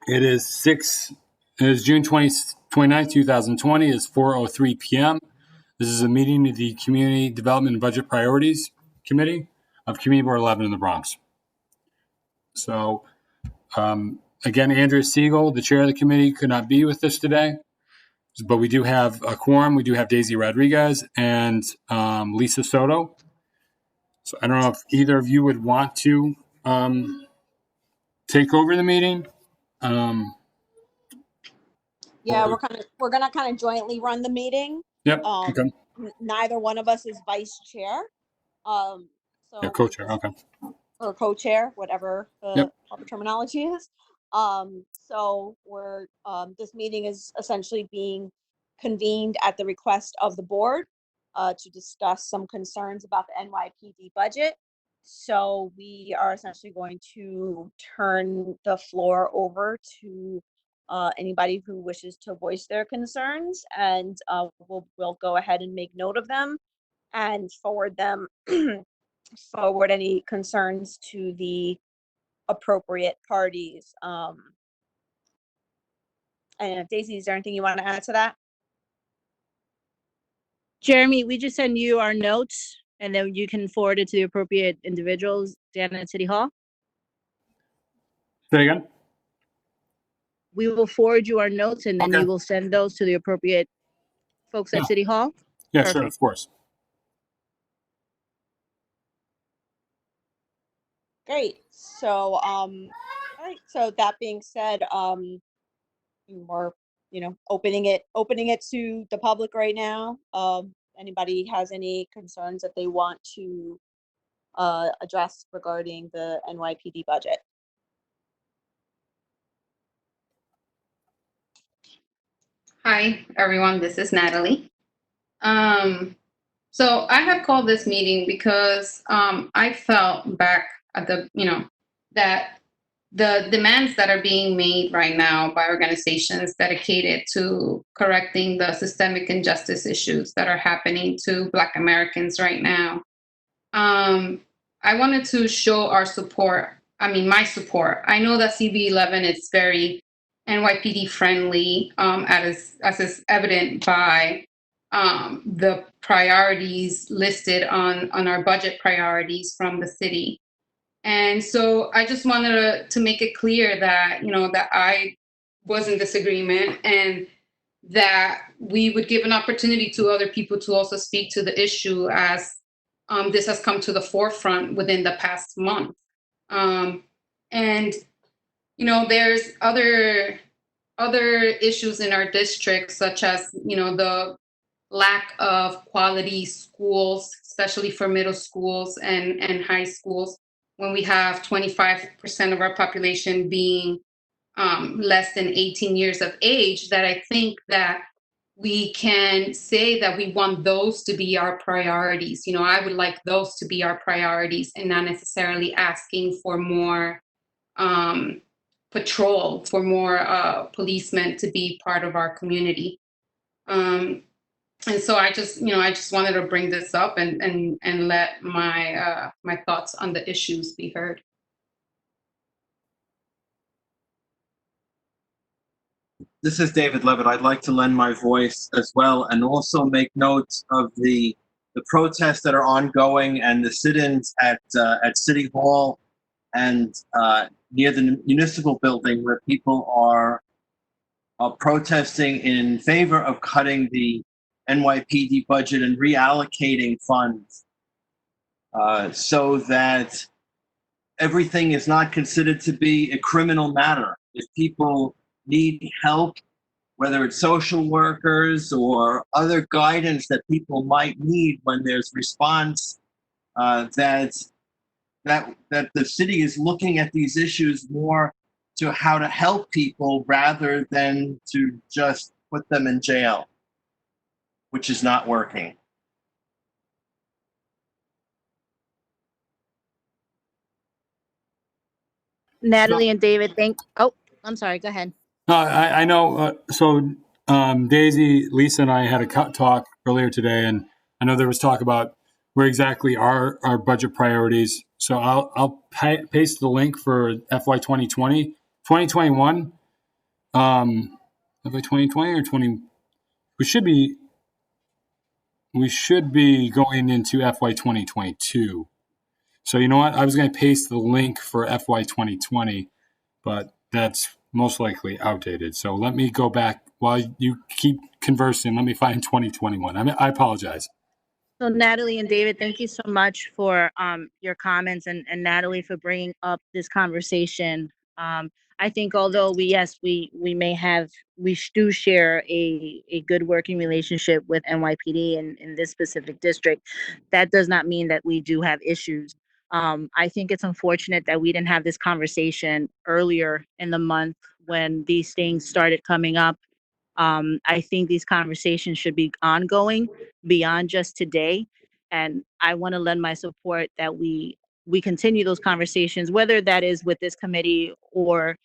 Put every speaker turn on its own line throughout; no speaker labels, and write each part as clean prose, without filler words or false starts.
It is June 29th, 2020. It's 4:03 p.m. This is a meeting of the Community Development and Budget Priorities Committee of Community Board 11 in the Bronx. So, again, Andrea Siegel, the chair of the committee, could not be with us today, but we do have a quorum. We do have Daisy Rodriguez and Lisa Soto. So I don't know if either of you would want to take over the meeting.
Yeah, we're gonna kind of jointly run the meeting.
Yep. Okay.
Neither one of us is vice chair. So
Yeah, co-chair. Okay.
Or co-chair, whatever the proper terminology is. So we're this meeting is essentially being convened at the request of the board to discuss some concerns about the NYPD budget. So we are essentially going to turn the floor over to anybody who wishes to voice their concerns, and we'll go ahead and make note of them and forward them forward any concerns to the appropriate parties. And Daisy, is there anything you want to add to that?
Jeremy, we just send you our notes and then you can forward it to the appropriate individuals down at City Hall.
Say again?
We will forward you our notes and then you will send those to the appropriate folks at City Hall.
Yeah, sure, of course.
Great. So, all right. So that being said, we're, opening it to the public right now. Anybody has any concerns that they want to address regarding the NYPD budget?
Hi, everyone. This is Natalie. So I have called this meeting because I felt back at that the demands that are being made right now by organizations dedicated to correcting the systemic injustice issues that are happening to Black Americans right now. I wanted to show our support. My support. I know that CB11 is very NYPD friendly, as is evident by the priorities listed on our budget priorities from the city. And so I just wanted to make it clear that, that I was in disagreement and that we would give an opportunity to other people to also speak to the issue as this has come to the forefront within the past month. And, there's other issues in our district, such as, the lack of quality schools, especially for middle schools and high schools, when we have 25% of our population being less than 18 years of age, that I think that we can say that we want those to be our priorities. I would like those to be our priorities and not necessarily asking for more patrol, for more policemen to be part of our community. And so I just wanted to bring this up and let my thoughts on the issues be heard.
This is David Levitt. I'd like to lend my voice as well and also make notes of the protests that are ongoing and the sit-ins at City Hall and near the municipal building, where people are protesting in favor of cutting the NYPD budget and reallocating funds so that everything is not considered to be a criminal matter. If people need help, whether it's social workers or other guidance that people might need when there's response, that the city is looking at these issues more to how to help people rather than to just put them in jail, which is not working.
Natalie and David, I'm sorry, go ahead.
I know. Daisy, Lisa, and I had a talk earlier today, and I know there was talk about where exactly are our budget priorities. So I'll paste the link for FY 2020. 2021, FY 2020 or 20, we should be going into FY 2022. So you know what? I was going to paste the link for FY 2020, but that's most likely outdated. So let me go back while you keep conversing. Let me find 2021. I apologize.
So Natalie and David, thank you so much for your comments, and Natalie for bringing up this conversation. I think although we do share a good working relationship with NYPD in this specific district, that does not mean that we do have issues. I think it's unfortunate that we didn't have this conversation earlier in the month when these things started coming up. I think these conversations should be ongoing beyond just today. And I want to lend my support that we continue those conversations, whether that is with this committee or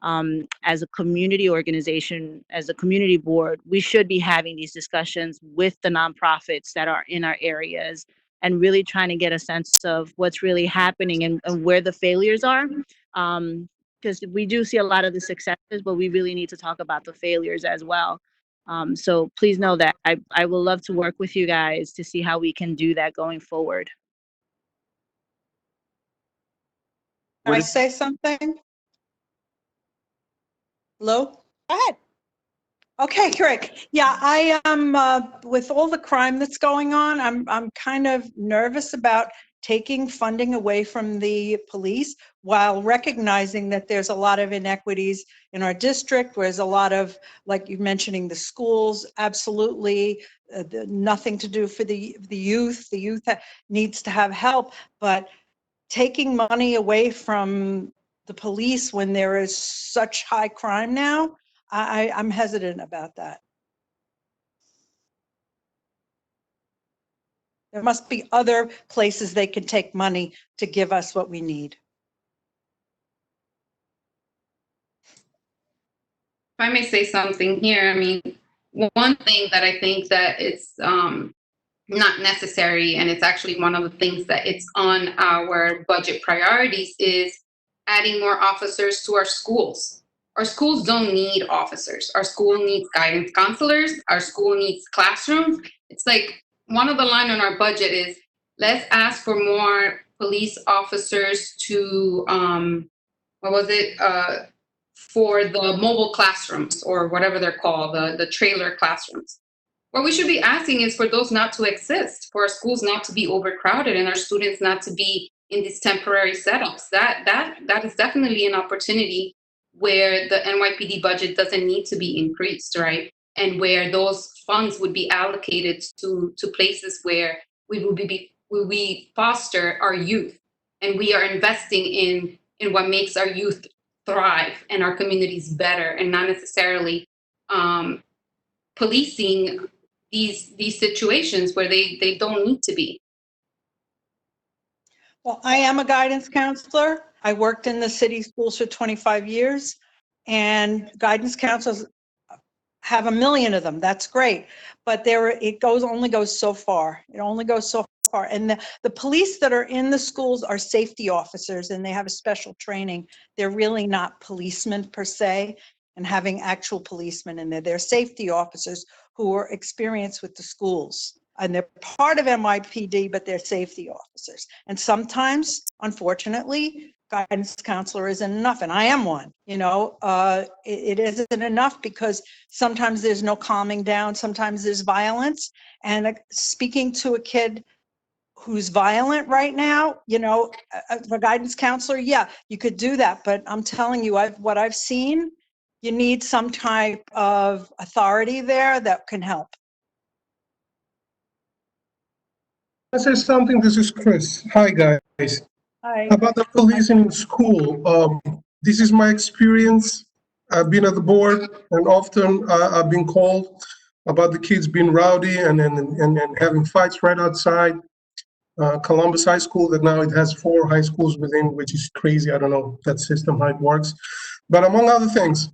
as a community organization, as a community board. We should be having these discussions with the nonprofits that are in our areas and really trying to get a sense of what's really happening and where the failures are. Because we do see a lot of the successes, but we really need to talk about the failures as well. So please know that I will love to work with you guys to see how we can do that going forward.
Can I say something? Hello?
Go ahead.
Okay, great. Yeah, I am, with all the crime that's going on, I'm kind of nervous about taking funding away from the police while recognizing that there's a lot of inequities in our district. There's a lot of, like you're mentioning, the schools, absolutely, nothing to do for the youth. The youth needs to have help, but taking money away from the police when there is such high crime now, I'm hesitant about that. There must be other places they can take money to give us what we need.
If I may say something here, I mean, one thing that I think that it's not necessary, and it's actually one of the things that it's on our budget priorities, is adding more officers to our schools. Our schools don't need officers. Our school needs guidance counselors. Our school needs classrooms. It's like one of the line on our budget is, let's ask for more police officers to, for the mobile classrooms or whatever they're called, the trailer classrooms. What we should be asking is for those not to exist, for our schools not to be overcrowded and our students not to be in these temporary setups. That is definitely an opportunity where the NYPD budget doesn't need to be increased, right? And where those funds would be allocated to places where we foster our youth, and we are investing in what makes our youth thrive and our communities better, and not necessarily policing these situations where they don't need to be.
Well, I am a guidance counselor. I worked in the city schools for 25 years, and guidance counselors have a million of them. That's great. But it only goes so far. It only goes so far. And the police that are in the schools are safety officers, and they have a special training. They're really not policemen per se, and having actual policemen in there. They're safety officers who are experienced with the schools. And they're part of NYPD, but they're safety officers. And sometimes, unfortunately, guidance counselor isn't enough, and I am one. It isn't enough because sometimes there's no calming down, sometimes there's violence. And speaking to a kid who's violent right now, a guidance counselor, yeah, you could do that. But I'm telling you, what I've seen, you need some type of authority there that can help.
I say something. This is Chris. Hi, guys.
Hi.
About the policing in school. This is my experience. I've been at the board, and often I've been called about the kids being rowdy and having fights right outside Columbus High School. That now it has 4 high schools within, which is crazy. I don't know that system, how it works. But among other things,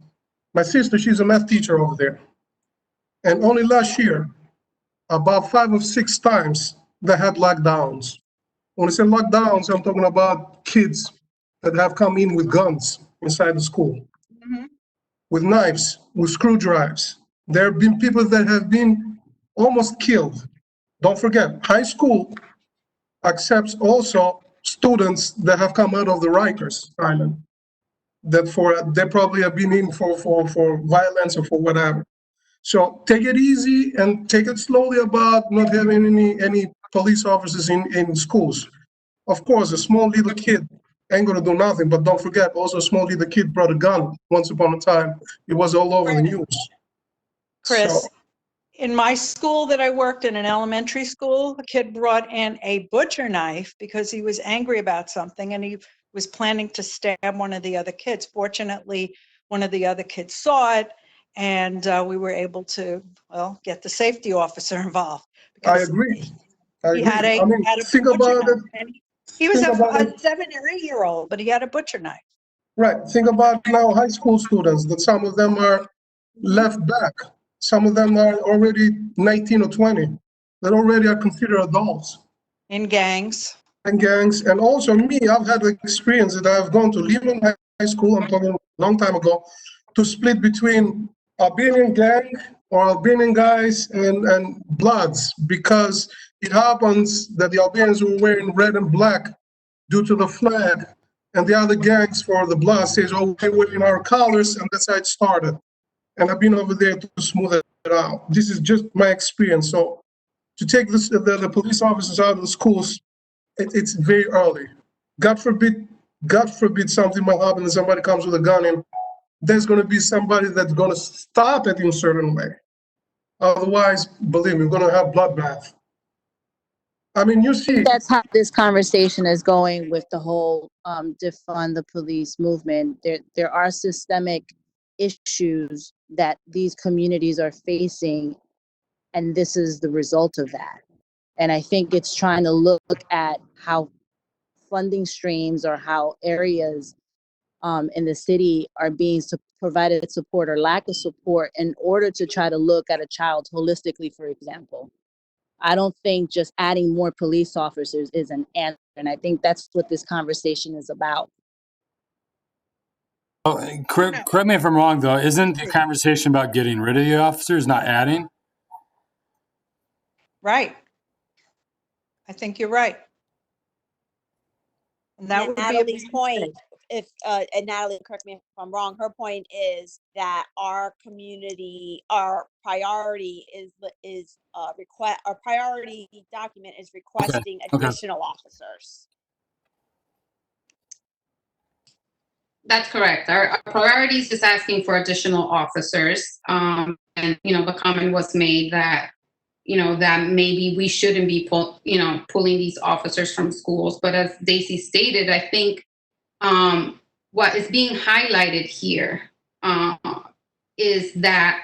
my sister, she's a math teacher over there. And only last year, about 5 or 6 times, they had lockdowns. When I say lockdowns, I'm talking about kids that have come in with guns inside the school.
Mhm.
with knives, with screwdrivers. There have been people that have been almost killed. Don't forget, high school accepts also students that have come out of the Rikers Island, that they probably have been in for violence or for whatever. So take it easy and take it slowly about not having any police officers in schools. Of course, a small little kid ain't gonna do nothing, but don't forget, also a small little kid brought a gun once upon a time. It was all over the news.
Chris,
So,
in my school that I worked in, an elementary school, a kid brought in a butcher knife because he was angry about something and he was planning to stab one of the other kids. Fortunately, one of the other kids saw it and we were able to, well, get the safety officer involved.
I
because
agree.
He had a,
I mean,
had a
think
butcher
about
knife.
it.
And he was
Think about
a
it.
7 or 8 year old, but he had a butcher knife.
Right. Think about now high school students, that some of them are left back. Some of them are already 19 or 20, that already are considered adults.
In gangs.
And gangs. And also me, I've had the experience that I've gone to Leland High School, I'm talking a long time ago, to split between Albanian gang or Albanian guys and Bloods, because it happens that the Albanians were wearing red and black due to the flag, and the other gangs for the Bloods says, oh, we're wearing our colors, and that's how it started. And I've been over there to smooth it out. This is just my experience. So to take this, the police officers out of the schools, it's very early. God forbid something might happen and somebody comes with a gun and there's going to be somebody that's going to stop it in a certain way. Otherwise, believe me, we're going to have bloodbath. I mean, you see.
That's how this conversation is going with the whole defund the police movement. There are systemic issues that these communities are facing, and this is the result of that. And I think it's trying to look at how funding streams or how areas in the city are being provided support or lack of support in order to try to look at a child holistically, for example. I don't think just adding more police officers is an answer. And I think that's what this conversation is about.
Oh, correct me if I'm wrong, though. Isn't the conversation about getting rid of the officers, not adding?
Right. I think you're right. And that would be a
Natalie's
big
point,
mistake.
if and Natalie, correct me if I'm wrong, her point is that our community, our priority our priority document is requesting
Okay.
additional officers.
That's correct. Our priorities is asking for additional officers. And, the comment was made that, that maybe we shouldn't be pulling these officers from schools. But as Daisy stated, I think what is being highlighted here is that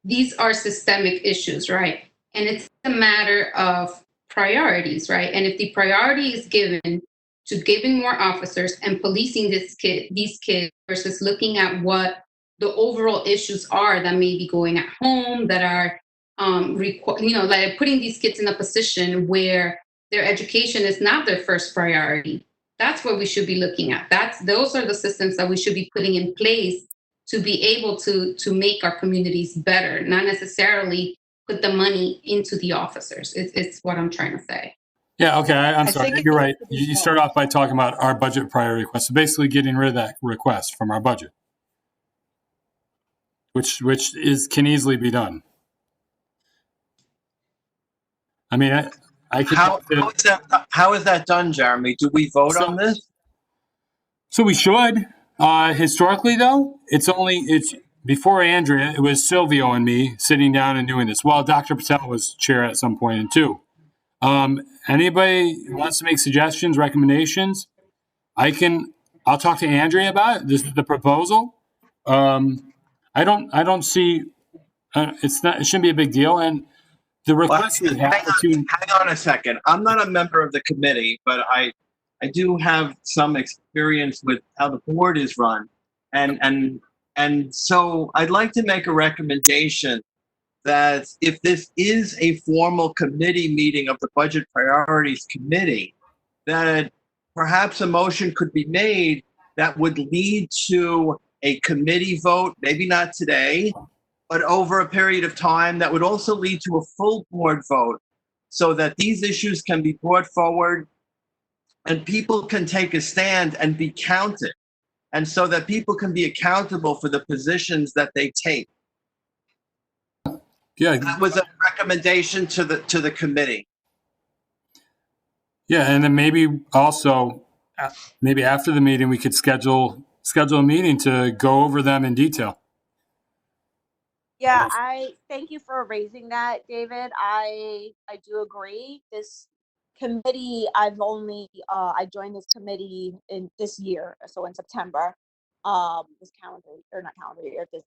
these are systemic issues, right? And it's a matter of priorities, right? And if the priority is given to giving more officers and policing these kids versus looking at what the overall issues are that may be going at home, that are, like putting these kids in a position where their education is not their first priority. That's what we should be looking at. Those are the systems that we should be putting in place to be able to make our communities better, not necessarily put the money into the officers. It's what I'm trying to say.
Yeah, okay, I'm
I
sorry.
think it
You're
needs
right.
to be
You
both.
start off by talking about our budget priority request. So basically getting rid of that request from our budget, which can easily be done. I mean, I could.
How is that done, Jeremy? Do we vote on this?
So we should. Historically, though, it's before Andrea, it was Silvio and me sitting down and doing this. Well, Dr. Patel was chair at some point too. Anybody wants to make suggestions, recommendations? I'll talk to Andrea about it. This is the proposal. I don't see, it shouldn't be a big deal. And the request we have
hang on a second. I'm not a member of the committee, but I do have some experience with how the board is run. And so I'd like to make a recommendation that if this is a formal committee meeting of the Budget Priorities Committee, that perhaps a motion could be made that would lead to a committee vote, maybe not today, but over a period of time that would also lead to a full board vote so that these issues can be brought forward and people can take a stand and be counted, and so that people can be accountable for the positions that they take.
Yeah,
That was a recommendation to the committee.
yeah, and then maybe also, maybe after the meeting, we could schedule a meeting to go over them in detail.
Yeah, I thank you for raising that, David. I do agree. This committee, I joined this committee in this year, so in September, this calendar, or not calendar year, this,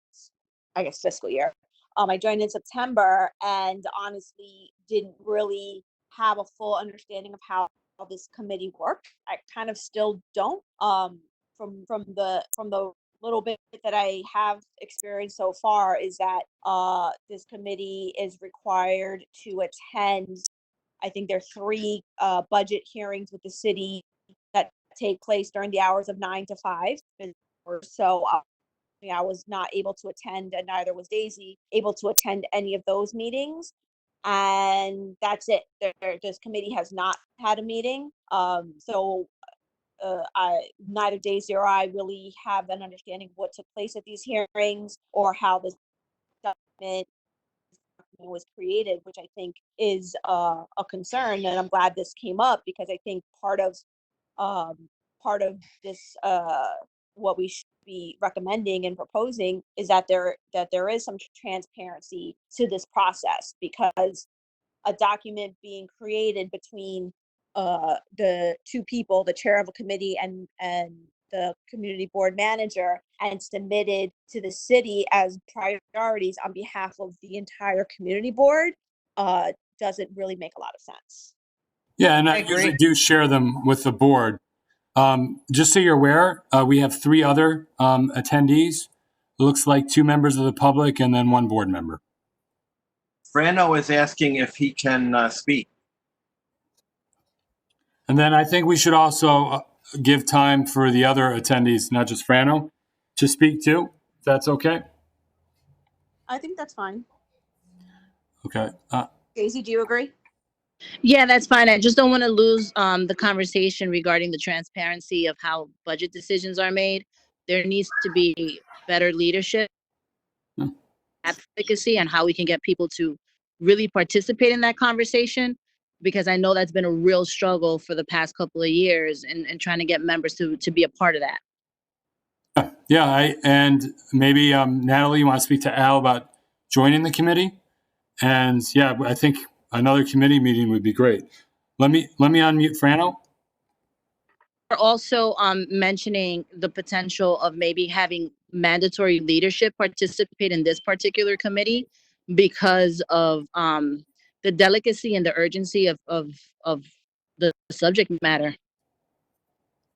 I guess, fiscal year. I joined in September and honestly didn't really have a full understanding of how this committee worked. I kind of still don't. From the little bit that I have experienced so far is that this committee is required to attend. I think there are 3 budget hearings with the city that take place during the hours of 9 to 5. So I was not able to attend, and neither was Daisy able to attend any of those meetings. And that's it. This committee has not had a meeting. So neither Daisy or I really have an understanding of what took place at these hearings or how this document was created, which I think is a concern. And I'm glad this came up because I think part of this what we should be recommending and proposing is that there is some transparency to this process, because a document being created between the 2 people, the chair of a committee and the community board manager, and submitted to the city as priorities on behalf of the entire community board doesn't really make a lot of sense.
Yeah, and I
agree.
usually do share them with the board. Just so you're aware, we have 3 other attendees. It looks like 2 members of the public and then 1 board member.
Frano is asking if he can speak.
And then I think we should also give time for the other attendees, not just Frano, to speak too, if that's okay.
I think that's fine.
Okay.
Daisy, do you agree?
Yeah, that's fine. I just don't want to lose the conversation regarding the transparency of how budget decisions are made. There needs to be better leadership, advocacy, and how we can get people to really participate in that conversation, because I know that's been a real struggle for the past couple of years, and trying to get members to be a part of that.
Yeah, and maybe Natalie, you want to speak to Al about joining the committee? And yeah, I think another committee meeting would be great. Let me unmute Frano.
We're also mentioning the potential of maybe having mandatory leadership participate in this particular committee because of the delicacy and the urgency of the subject matter.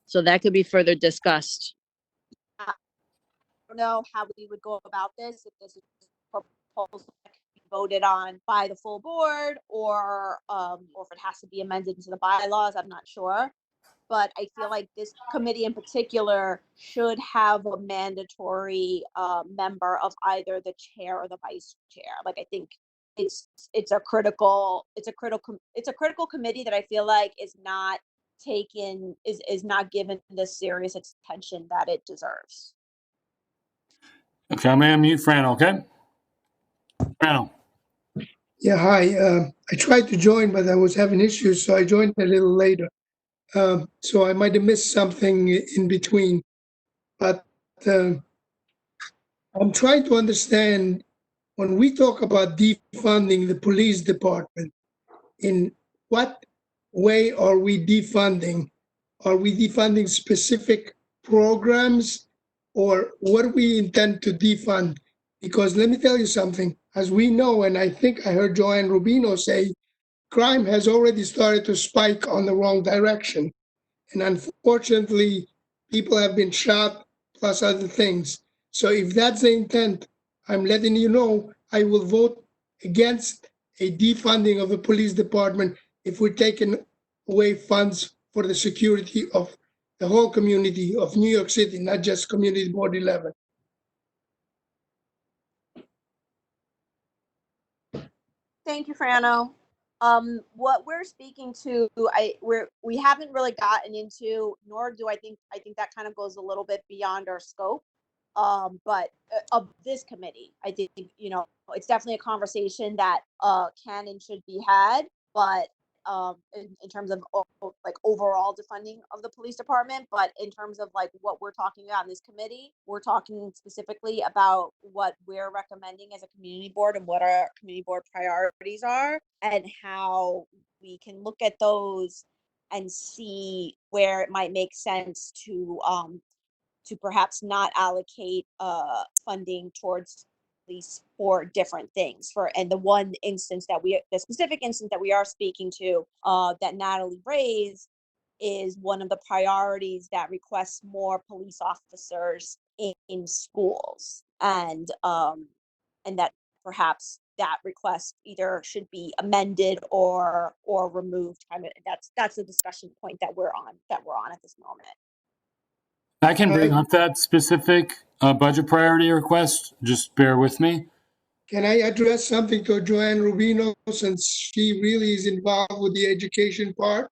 So that could be further discussed.
I don't know how we would go about this, if this is a proposal that can be voted on by the full board, or if it has to be amended into the bylaws. I'm not sure. But I feel like this committee in particular should have a mandatory member of either the chair or the vice chair. Like, I think it's a critical committee that I feel like is not given the serious attention that it deserves.
Okay, I'm going to unmute Frano, okay? Frano.
Yeah, hi. I tried to join, but I was having issues, so I joined a little later. So I might have missed something in between. But I'm trying to understand, when we talk about defunding the police department, in what way are we defunding? Are we defunding specific programs, or what do we intend to defund? Because let me tell you something, as we know, and I think I heard Joanne Rubino say, crime has already started to spike on the wrong direction. And unfortunately, people have been shot, plus other things. So if that's the intent, I'm letting you know, I will vote against a defunding of the police department if we're taking away funds for the security of the whole community of New York City, not just Community Board 11.
Thank you, Frano. What we're speaking to, we haven't really gotten into, nor do I think that kind of goes a little bit beyond our scope. But of this committee, I think, it's definitely a conversation that can and should be had. But in terms of like overall defunding of the police department, but in terms of like what we're talking about in this committee, we're talking specifically about what we're recommending as a community board and what our community board priorities are, and how we can look at those and see where it might make sense to perhaps not allocate funding towards police for different things. And the specific instance that we are speaking to, that Natalie raised, is one of the priorities that requests more police officers in schools, and that perhaps that request either should be amended or removed. That's the discussion point that we're on at this moment.
I can bring up that specific budget priority request. Just bear with me.
Can I address something to Joanne Rubino, since she really is involved with the education part?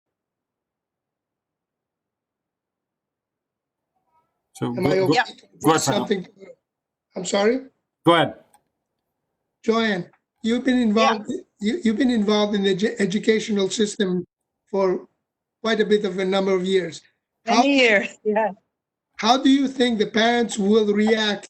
So
Am I okay to
go
address
ahead,
something? I'm sorry?
Go ahead.
Joanne, you've been involved, you've been involved in the educational system for quite a bit of a number of years.
Many years, yeah.
How do you think the parents will react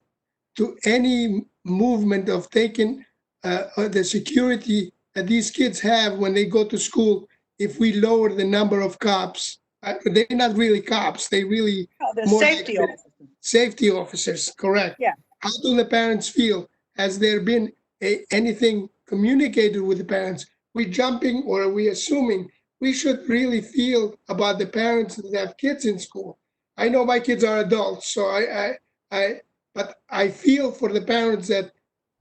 to any movement of taking the security that these kids have when they go to school if we lower the number of cops? They're not really cops, they really
The
more
safety
like
officers.
safety officers, correct?
Yeah.
How do the parents feel? Has there been anything communicated with the parents? We jumping, or are we assuming we should really feel about the parents that have kids in school? I know my kids are adults, so but I feel for the parents that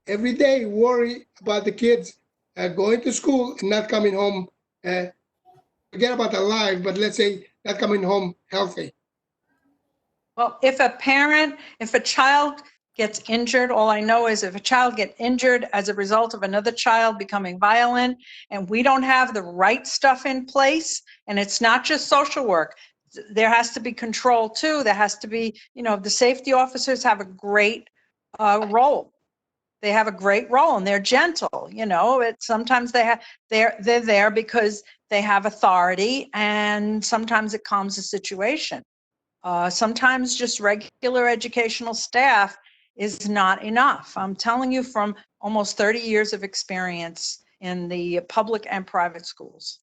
every day worry about the kids going to school and not coming home. Forget about alive, but let's say not coming home healthy.
Well, if a child gets injured, all I know is if a child gets injured as a result of another child becoming violent, and we don't have the right stuff in place, and it's not just social work, there has to be control too. There has to be, the safety officers have a great role. They have a great role, and they're gentle. Sometimes they're there because they have authority, and sometimes it calms the situation. Sometimes just regular educational staff is not enough. I'm telling you from almost 30 years of experience in the public and private schools.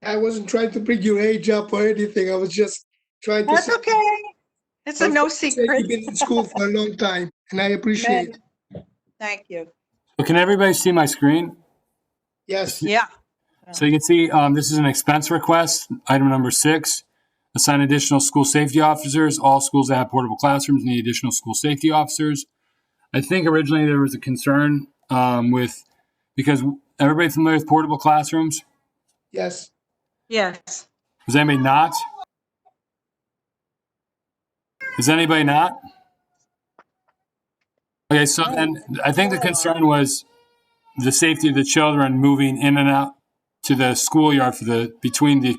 I wasn't trying to bring your age up or anything. I was just trying to
That's
say.
okay. It's a no secret.
You've been in school for a long time, and I appreciate it.
Thank you.
So can everybody see my screen?
Yes.
Yeah.
So you can see this is an expense request, item number 6. Assign additional school safety officers. All schools that have portable classrooms need additional school safety officers. I think originally there was a concern because everybody familiar with portable classrooms?
Yes.
Yes.
Is anybody not? Is anybody not? Okay, so then I think the concern was the safety of the children moving in and out to the schoolyard between the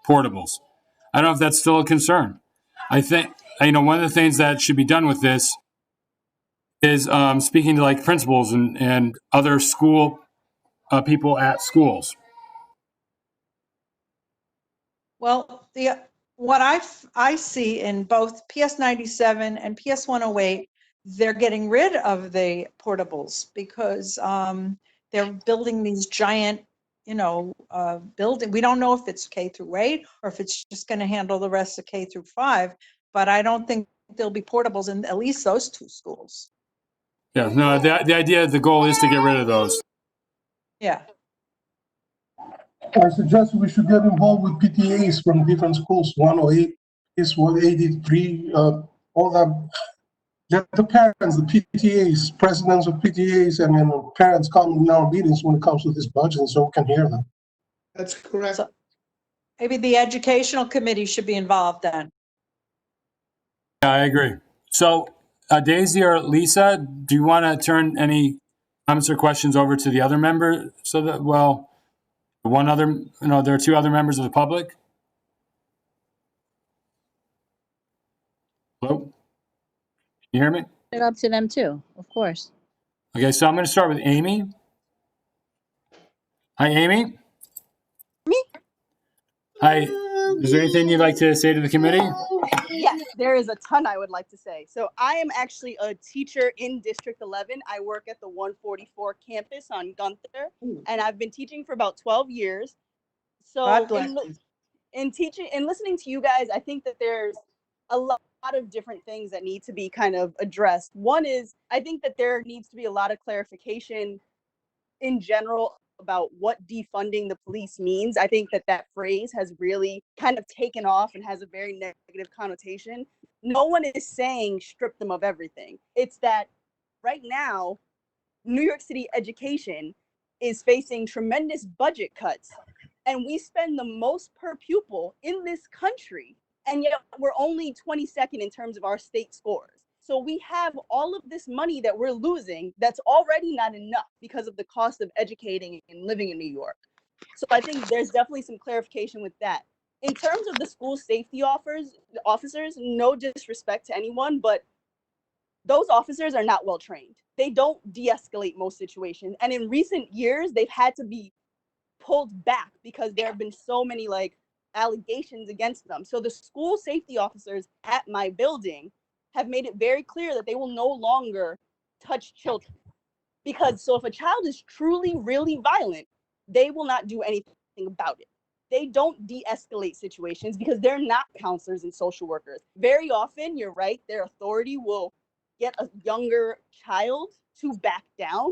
portables. I don't know if that's still a concern. I think, one of the things that should be done with this is speaking to like principals and other school people at schools.
Well, what I see in both PS 97 and PS 108, they're getting rid of the portables because they're building these giant, building. We don't know if it's K through 8 or if it's just going to handle the rest of K through 5, but I don't think there'll be portables in at least those 2 schools.
Yeah, no, the goal is to get rid of those.
Yeah.
I suggest we should get involved with PTAs from different schools, 108, is 183, all that. Let the parents, the PTAs, presidents of PTAs, and then parents come in our meetings when it comes to this budget, so we can hear them.
That's correct.
So maybe the educational committee should be involved then.
Yeah, I agree. So Daisy or Lisa, do you want to turn any comments or questions over to the other member so that, well, one other, there are two other members of the public. Hello? You hear me?
It up to them too, of course.
Okay, so I'm going to start with Amy. Hi, Amy.
Me?
Hi. Is there anything you'd like to say to the committee?
Yes, there is a ton I would like to say. So I am actually a teacher in District 11. I work at the 144 campus on Gunther, and I've been teaching for about 12 years. So
God bless you.
in teaching and listening to you guys, I think that there's a lot of different things that need to be kind of addressed. One is I think that there needs to be a lot of clarification in general about what defunding the police means. I think that that phrase has really kind of taken off and has a very negative connotation. No one is saying strip them of everything. It's that right now, New York City education is facing tremendous budget cuts, and we spend the most per pupil in this country, and yet we're only 22nd in terms of our state scores. So we have all of this money that we're losing that's already not enough because of the cost of educating and living in New York. So I think there's definitely some clarification with that. In terms of the school safety officers, no disrespect to anyone, but those officers are not well trained. They don't de-escalate most situations. And in recent years, they've had to be pulled back because there have been so many allegations against them. So the school safety officers at my building have made it very clear that they will no longer touch children. Because so if a child is truly, really violent, they will not do anything about it. They don't de-escalate situations because they're not counselors and social workers. Very often, you're right, their authority will get a younger child to back down.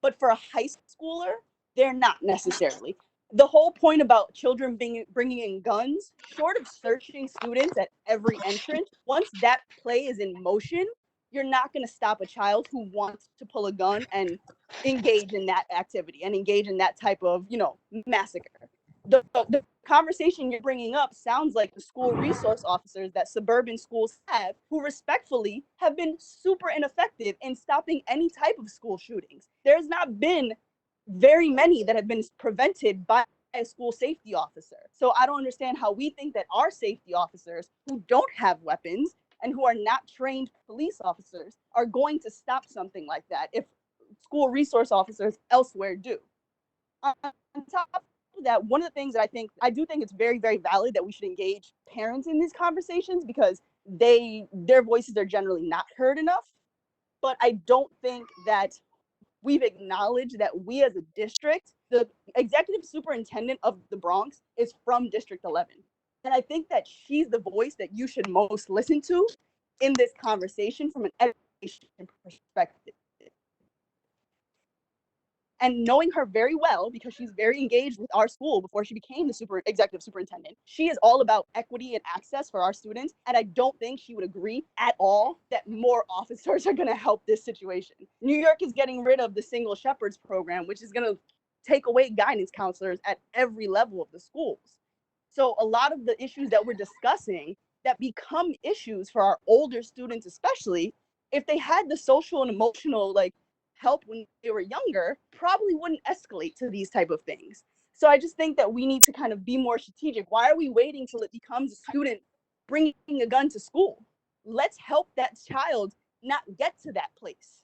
But for a high schooler, they're not necessarily. The whole point about children bringing in guns, short of searching students at every entrance, once that play is in motion, you're not going to stop a child who wants to pull a gun and engage in that activity and engage in that type of, massacre. The conversation you're bringing up sounds like the school resource officers that suburban schools have, who respectfully have been super ineffective in stopping any type of school shootings. There's not been very many that have been prevented by a school safety officer. So I don't understand how we think that our safety officers who don't have weapons and who are not trained police officers are going to stop something like that if school resource officers elsewhere do. On top of that, one of the things that I do think it's very, very valid that we should engage parents in these conversations because their voices are generally not heard enough. But I don't think that we've acknowledged that we as a district, the executive superintendent of the Bronx is from District 11. And I think that she's the voice that you should most listen to in this conversation from an education perspective. And knowing her very well, because she's very engaged with our school before she became the executive superintendent, she is all about equity and access for our students. And I don't think she would agree at all that more officers are going to help this situation. New York is getting rid of the Single Shepherds program, which is going to take away guidance counselors at every level of the schools. So a lot of the issues that we're discussing that become issues for our older students, especially if they had the social and emotional help when they were younger, probably wouldn't escalate to these type of things. So I just think that we need to kind of be more strategic. Why are we waiting till it becomes a student bringing a gun to school? Let's help that child not get to that place.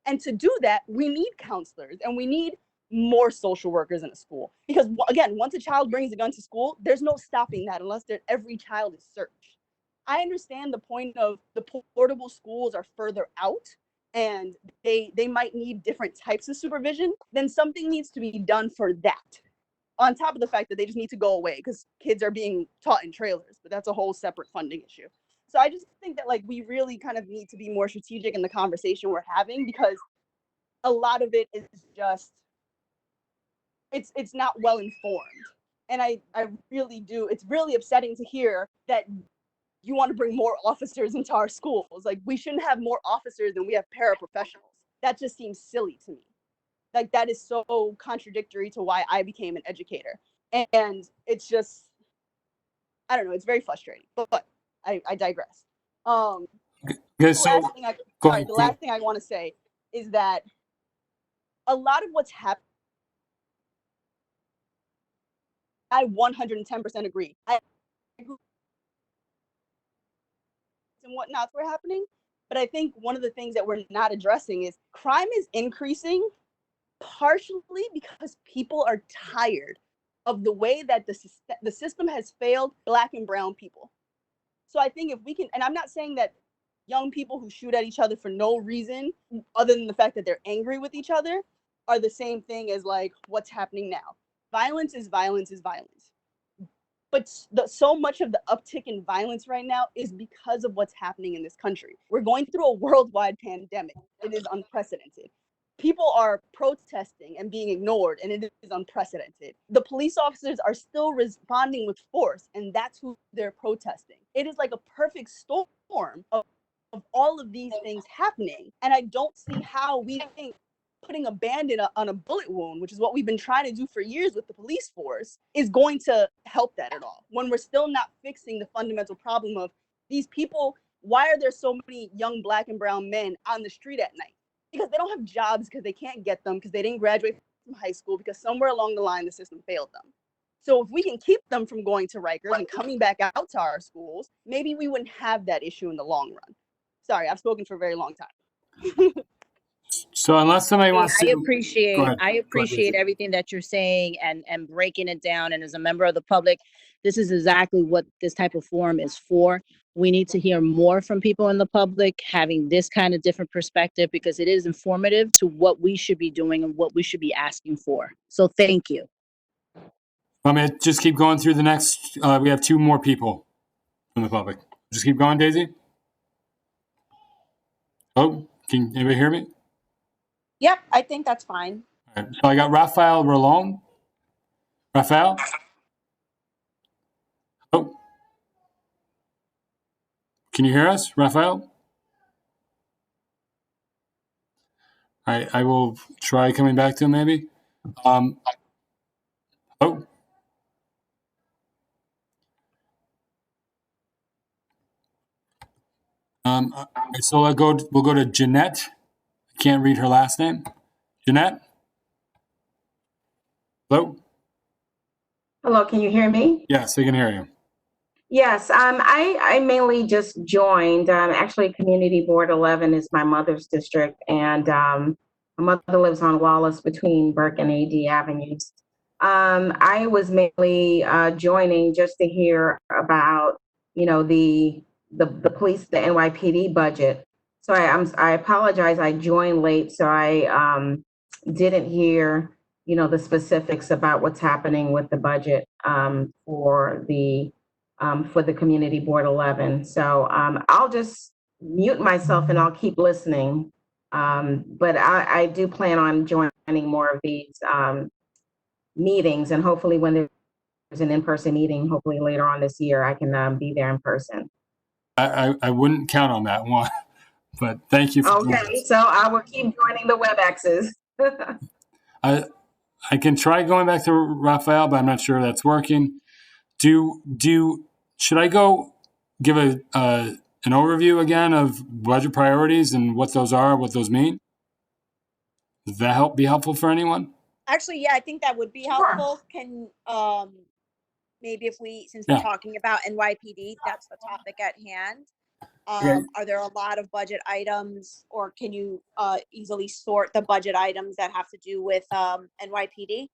And to do that, we need counselors and we need more social workers in a school. Because again, once a child brings a gun to school, there's no stopping that unless every child is searched. I understand the point of the portable schools are further out and they might need different types of supervision, then something needs to be done for that. On top of the fact that they just need to go away because kids are being taught in trailers, but that's a whole separate funding issue. So I just think that we really kind of need to be more strategic in the conversation we're having because a lot of it is just, it's not well informed. And I really do, it's really upsetting to hear that you want to bring more officers into our schools. We shouldn't have more officers than we have paraprofessionals. That just seems silly to me. That is so contradictory to why I became an educator. And it's just, I don't know, it's very frustrating, but I digress.
Okay, so
The last thing I want to say is that a lot of what's happening, I 110% agree. I agree and whatnots were happening, but I think one of the things that we're not addressing is crime is increasing partially because people are tired of the way that the system has failed Black and brown people. So I think if we can, and I'm not saying that young people who shoot at each other for no reason other than the fact that they're angry with each other are the same thing as like what's happening now. Violence is violence is violence. But so much of the uptick in violence right now is because of what's happening in this country. We're going through a worldwide pandemic. It is unprecedented. People are protesting and being ignored, and it is unprecedented. The police officers are still responding with force, and that's who they're protesting. It is like a perfect storm of all of these things happening. And I don't see how we think putting a band-aid on a bullet wound, which is what we've been trying to do for years with the police force, is going to help that at all. When we're still not fixing the fundamental problem of these people, why are there so many young Black and brown men on the street at night? Because they don't have jobs, because they can't get them, because they didn't graduate from high school, because somewhere along the line the system failed them. So if we can keep them from going to Rikers and coming back out to our schools, maybe we wouldn't have that issue in the long run. Sorry, I've spoken for a very long time.
So unless somebody wants
I
to,
appreciate
Go ahead.
appreciate
Daisy.
everything that you're saying and breaking it down. And as a member of the public, this is exactly what this type of forum is for. We need to hear more from people in the public, having this kind of different perspective, because it is informative to what we should be doing and what we should be asking for. So thank you.
I'm going to just keep going through the next, we have two more people from the public. Just keep going, Daisy. Oh, can anybody hear me?
Yep, I think that's fine.
All right. So I got Raphael Rolon. Raphael? Oh. Can you hear us, Raphael? All right, I will try coming back to him maybe. Oh. So we'll go to Jeanette. I can't read her last name. Jeanette? Hello?
Hello, can you hear me?
Yes, I can hear you.
Yes, I mainly just joined. Actually, Community Board 11 is my mother's district, and my mother lives on Wallace between Burke and AD Avenues. I was mainly joining just to hear about, the police, the NYPD budget. So I apologize. I joined late, so I didn't hear, the specifics about what's happening with the budget for the Community Board 11. So I'll just mute myself and I'll keep listening. But I do plan on joining more of these meetings, and hopefully when there's an in-person meeting, hopefully later on this year, I can be there in person.
I wouldn't count on that one, but thank you.
Okay, so I will keep joining the WebExes.
I can try going back to Raphael, but I'm not sure that's working. Should I go give an overview again of budget priorities and what those are, what those mean? Does that be helpful for anyone?
Actually, yeah, I think that would be helpful. Can maybe if since we're talking about NYPD, that's the topic at hand. Are there a lot of budget items, or can you easily sort the budget items that have to do with NYPD?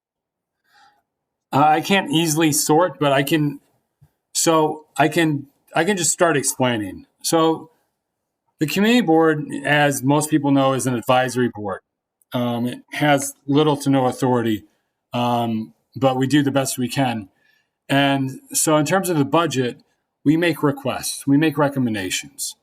I can't easily sort, but I can. So I can just start explaining. So the community board, as most people know, is an advisory board. It has little to no authority, but we do the best we can. And so in terms of the budget, we make requests, we make recommendations.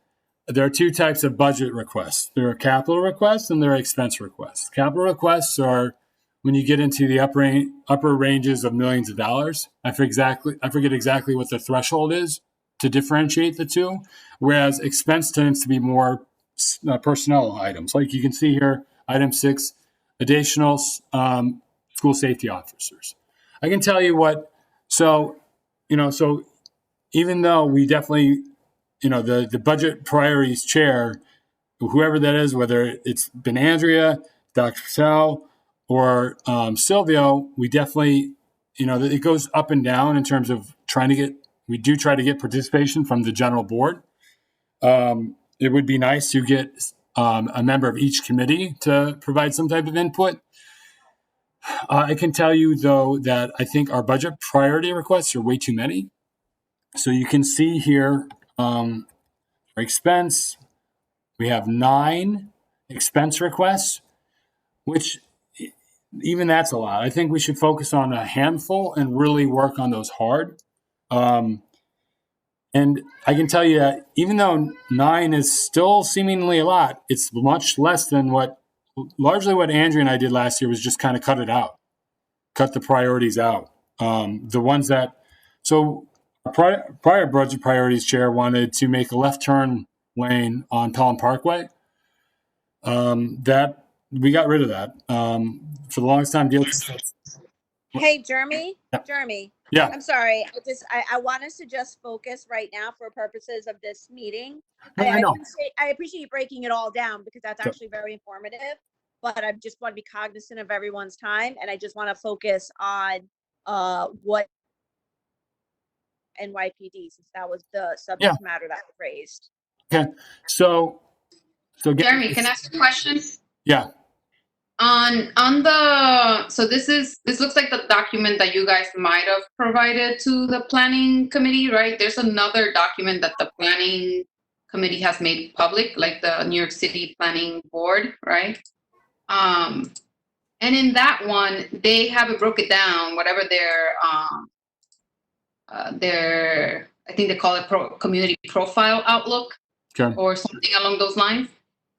There are two types of budget requests. There are capital requests and there are expense requests. Capital requests are when you get into the upper ranges of millions of dollars. I forget exactly what the threshold is to differentiate the two, whereas expense tends to be more personnel items. Like you can see here, item 6, additional school safety officers. I can tell you what, so even though we definitely, the budget priorities chair, whoever that is, whether it's been Andrea, Dr. Patel, or Silvio, we definitely, it goes up and down in terms of we do try to get participation from the general board. It would be nice to get a member of each committee to provide some type of input. I can tell you, though, that I think our budget priority requests are way too many. So you can see here, our expense, we have 9 expense requests, which even that's a lot. I think we should focus on a handful and really work on those hard. And I can tell you that even though 9 is still seemingly a lot, it's much less than largely what Andrea and I did last year was just kind of cut the priorities out. The ones that, so prior budget priorities chair wanted to make a left turn lane on Pelham Parkway. That we got rid of that. For the longest time,
Hey, Jeremy,
Yeah.
Jeremy,
Yeah.
I'm sorry. I want us to just focus right now for purposes of this meeting.
No, I know.
I appreciate you breaking it all down because that's
Sure.
actually very informative, but I just want to be cognizant of everyone's time. And I just want to focus on what NYPD, since that was the subject matter that was raised.
Okay. So
Jeremy, can I ask a question?
Yeah.
So this looks like the document that you guys might have provided to the planning committee, right? There's another document that the planning committee has made public, like the New York City Planning Board, right? And in that one, they have it broken down, whatever their I think they call it community profile outlook,
Okay.
or something along those lines.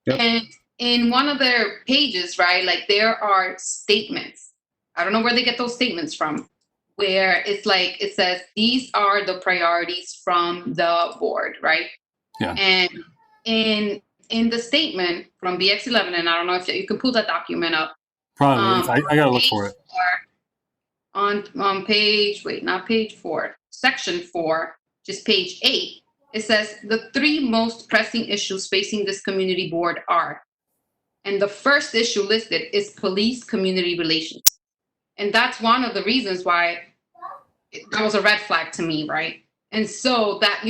Yep.
And in one of their pages, right, like there are statements. I don't know where they get those statements from, where it's like, it says, these are the priorities from the board, right?
Yeah.
And in the statement from BX11, and I don't know if you can pull that document up.
Probably. I gotta look for it.
On page, not page 4, section 4, just page 8, it says the 3 most pressing issues facing this community board are, and the first issue listed is police community relations. And that's one of the reasons why that was a red flag to me, right? And so that,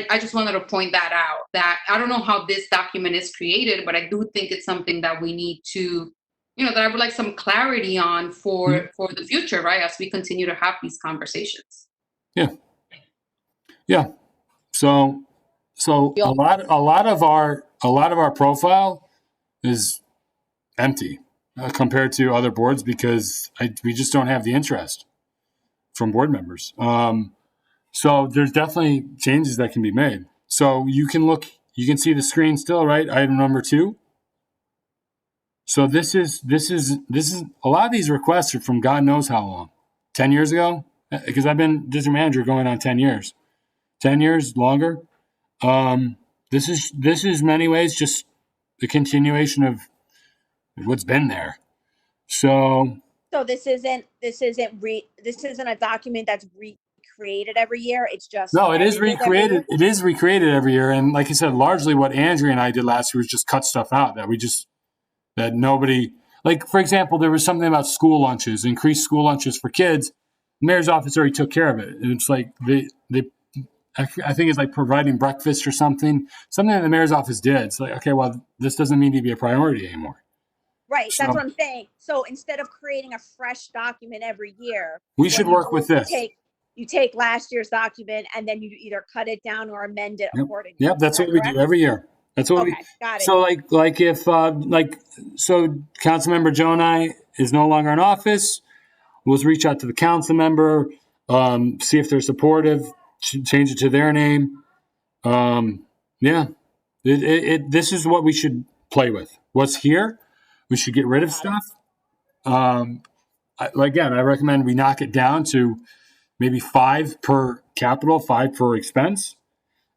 I just wanted to point that out, that I don't know how this document is created, but I do think it's something that we need to, that I would like some clarity on for the future, right? As we continue to have these conversations.
Yeah. So a lot of our profile is empty compared to other boards because we just don't have the interest from board members. So there's definitely changes that can be made. So you can see the screen still, right? Item number 2. So this is a lot of these requests are from God knows how long, 10 years ago, because I've been district manager going on 10 years, longer. This is many ways just the continuation of what's been there. So
this isn't a document that's recreated every year. It's just
no, it is
edited every
recreated.
year?
It is recreated every year, and like I said, largely what Andrea and I did last year was just cut stuff out that nobody, like, for example, there was something about school lunches, increased school lunches for kids. The mayor's office already took care of it. And it's like I think it's like providing breakfast or something that the mayor's office did. It's like, okay, well, this doesn't need to be a priority anymore.
Right.
So-
That's what I'm saying. So instead of creating a fresh document every year,
We should work with this.
You take last year's document and then you either cut it down or amend it accordingly.
Yep, that's what we do every year. That's what
Okay, got it.
So like if so Councilmember Jonai is no longer in office, we'll reach out to the council member, see if they're supportive, change it to their name. This is what we should play with. What's here, we should get rid of stuff. Again, I recommend we knock it down to maybe 5 per capital, 5 per expense.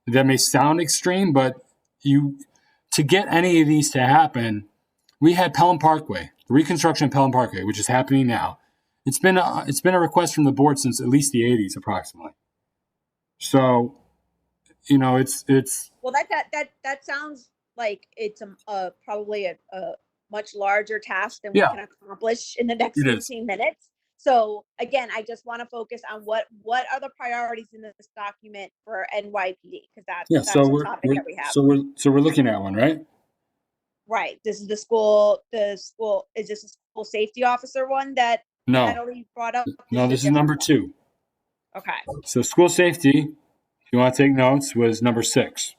That may sound extreme, but to get any of these to happen, we had Pelham Parkway, the reconstruction of Pelham Parkway, which is happening now. It's been a request from the board since at least the 80s, approximately. So, it's
Well, that sounds like it's probably a much larger task than we
Yeah.
can accomplish in the next
It is.
15 minutes. So again, I just want to focus on what are the priorities in this document for NYPD, because
Yeah,
that's
so
the
we're,
topic that we have.
so we're looking at one, right?
Right. This is the school, is this a school safety officer one that
No,
Natalie brought up?
no,
a
this is
different
number
one.
2.
Okay.
So school safety, if you want to take notes, was number 6,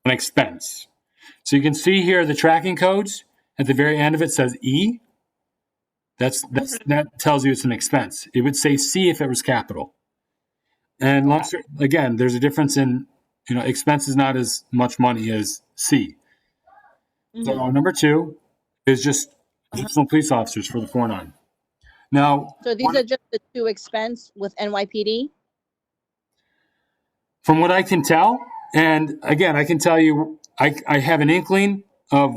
an expense. So you can see here the tracking codes at the very end of it says E. That tells you it's an expense. It would say C if it was capital. And again, there's a difference in, expense is not as much money as C. So number 2 is just additional police officers for the 4-9. Now,
So these are just the 2 expense with NYPD?
from what I can tell, and again, I can tell you, I have an inkling of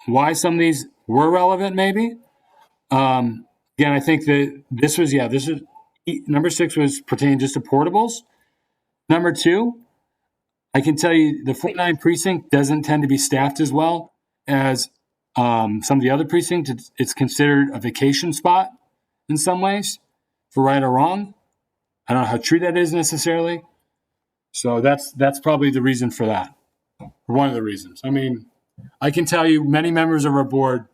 why some of these were relevant, maybe. Again, I think that this is number 6 was pertaining just to portables. Number 2, I can tell you the 4-9 precinct doesn't tend to be staffed as well as some of the other precincts. It's considered a vacation spot in some ways, for right or wrong. I don't know how true that is necessarily. So that's probably the reason for that. One of the reasons. I mean, I can tell you many members of our board,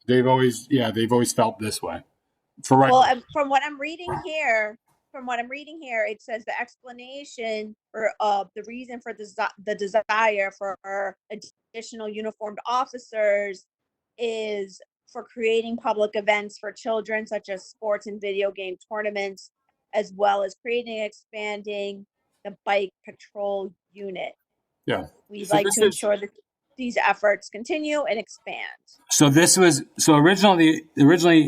they've always felt this way. For right.
Well, from what I'm reading here, it says the explanation for the reason for the desire for additional uniformed officers is for creating public events for children, such as sports and video game tournaments, as well as creating and expanding the bike patrol unit.
Yeah.
We'd
So
like
this
to
is-
ensure that these efforts continue and expand.
So originally,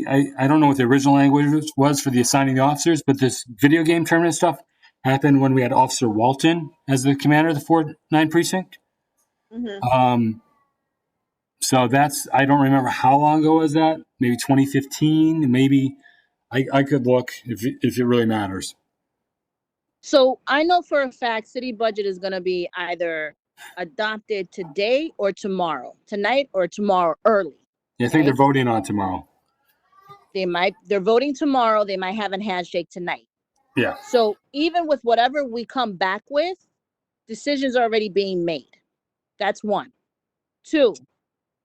I don't know what the original language was for the assigning the officers, but this video game tournament stuff happened when we had Officer Walton as the commander of the 4-9 precinct.
Mhm.
So I don't remember how long ago was that. Maybe 2015. Maybe I could look if it really matters.
So I know for a fact city budget is going to be either adopted today or tomorrow, tonight or tomorrow early.
Yeah, I think
Okay.
they're voting on tomorrow.
They're voting tomorrow. They might have a handshake tonight.
Yeah.
So even with whatever we come back with, decisions are already being made. That's 1. 2,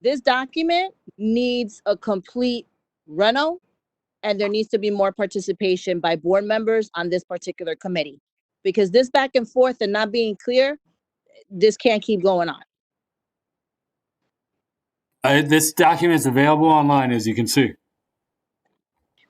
this document needs a complete reno, and there needs to be more participation by board members on this particular committee. Because this back and forth and not being clear, this can't keep going on.
This document is available online, as you can see.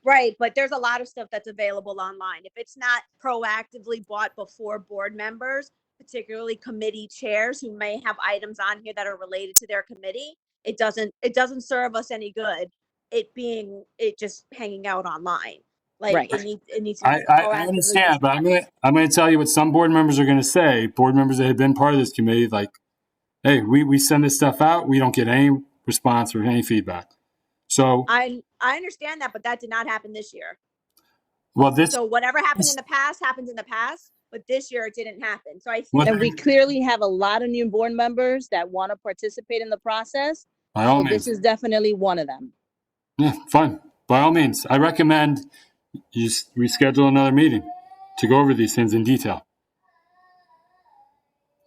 Right, but there's a lot of stuff that's available online. If it's not proactively bought before board members, particularly committee chairs who may have items on here that are related to their committee, it doesn't serve us any good. It just hanging out online. Like
Right.
it needs to be
I
proactively
understand, but I'm gonna tell you what some board members are gonna say. Board members that have been part of this committee, like, hey, we send this stuff out, we don't get any response or any feedback. So
I understand that, but that did not happen this year.
well, this
So whatever happened in the past happens in the past, but this year it didn't happen. So I
Well,
think
And we clearly have a lot of new board members that want to participate in the process.
by all
So
means,
this is definitely one of them.
yeah, fine. By all means, I recommend you reschedule another meeting to go over these things in detail.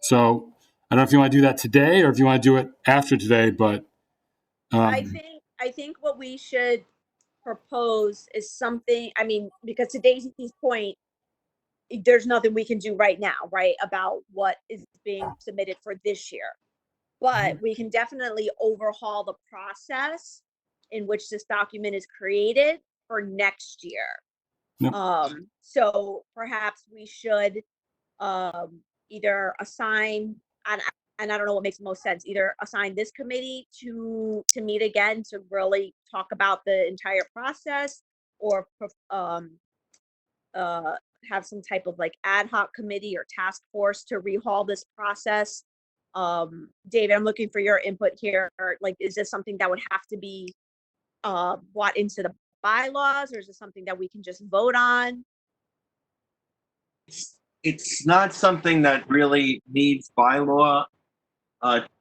So I don't know if you want to do that today or if you want to do it after today, but
I think what we should propose is something, I mean, because to Daisy's point, there's nothing we can do right now, right, about what is being submitted for this year. But we can definitely overhaul the process in which this document is created for next year.
Yep.
So perhaps we should either assign, and I don't know what makes the most sense, either assign this committee to meet again to really talk about the entire process, or have some type of like ad hoc committee or task force to rehaul this process. David, I'm looking for your input here. Like, is this something that would have to be brought into the bylaws, or is it something that we can just vote on?
It's not something that really needs bylaw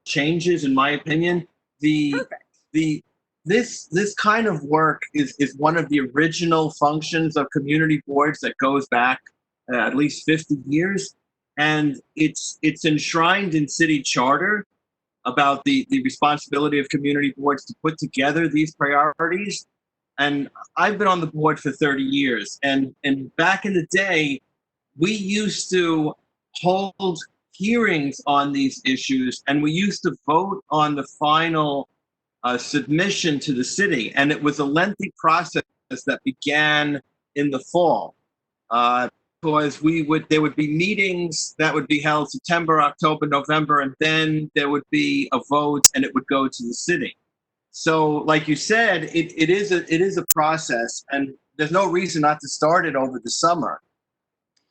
changes, in my opinion. The
Perfect.
this kind of work is one of the original functions of community boards that goes back at least 50 years, and it's enshrined in city charter about the responsibility of community boards to put together these priorities. And I've been on the board for 30 years, and back in the day, we used to hold hearings on these issues, and we used to vote on the final submission to the city. And it was a lengthy process that began in the fall, because there would be meetings that would be held September, October, November, and then there would be a vote, and it would go to the city. So, like you said, it is a process, and there's no reason not to start it over the summer.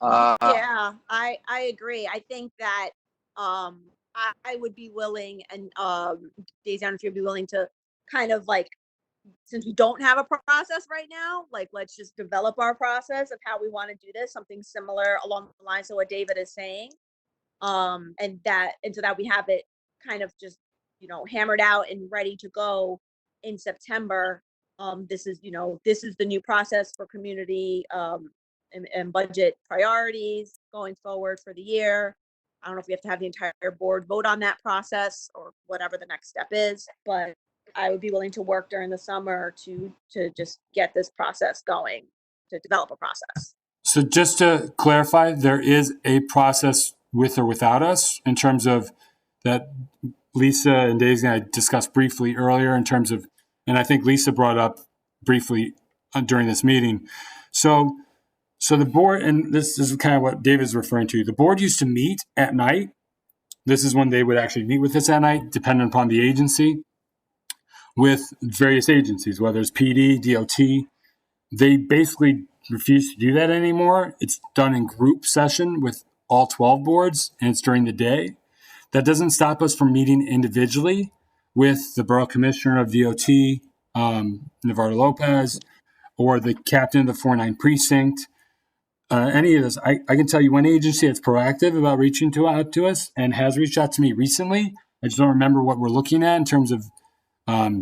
Yeah, I agree. I think that I would be willing, and Daisy, I don't know if you'd be willing to kind of like, since we don't have a process right now, like let's just develop our process of how we want to do this, something similar along the lines of what David is saying. And so that we have it kind of just, hammered out and ready to go in September. This is the new process for community and budget priorities going forward for the year. I don't know if we have to have the entire board vote on that process or whatever the next step is, but I would be willing to work during the summer to just get this process going, to develop a process.
So just to clarify, there is a process with or without us in terms of that Lisa and Daisy and I discussed briefly earlier in terms of, and I think Lisa brought up briefly during this meeting. So the board, and this is kind of what David's referring to, the board used to meet at night. This is when they would actually meet with us at night, depending upon the agency, with various agencies, whether it's PD, DOT. They basically refuse to do that anymore. It's done in group session with all 12 boards, and it's during the day. That doesn't stop us from meeting individually with the borough commissioner of DOT, Navarro Lopez, or the captain of the 49 precinct. Any of this, I can tell you one agency that's proactive about reaching out to us and has reached out to me recently. I just don't remember what we're looking at in terms of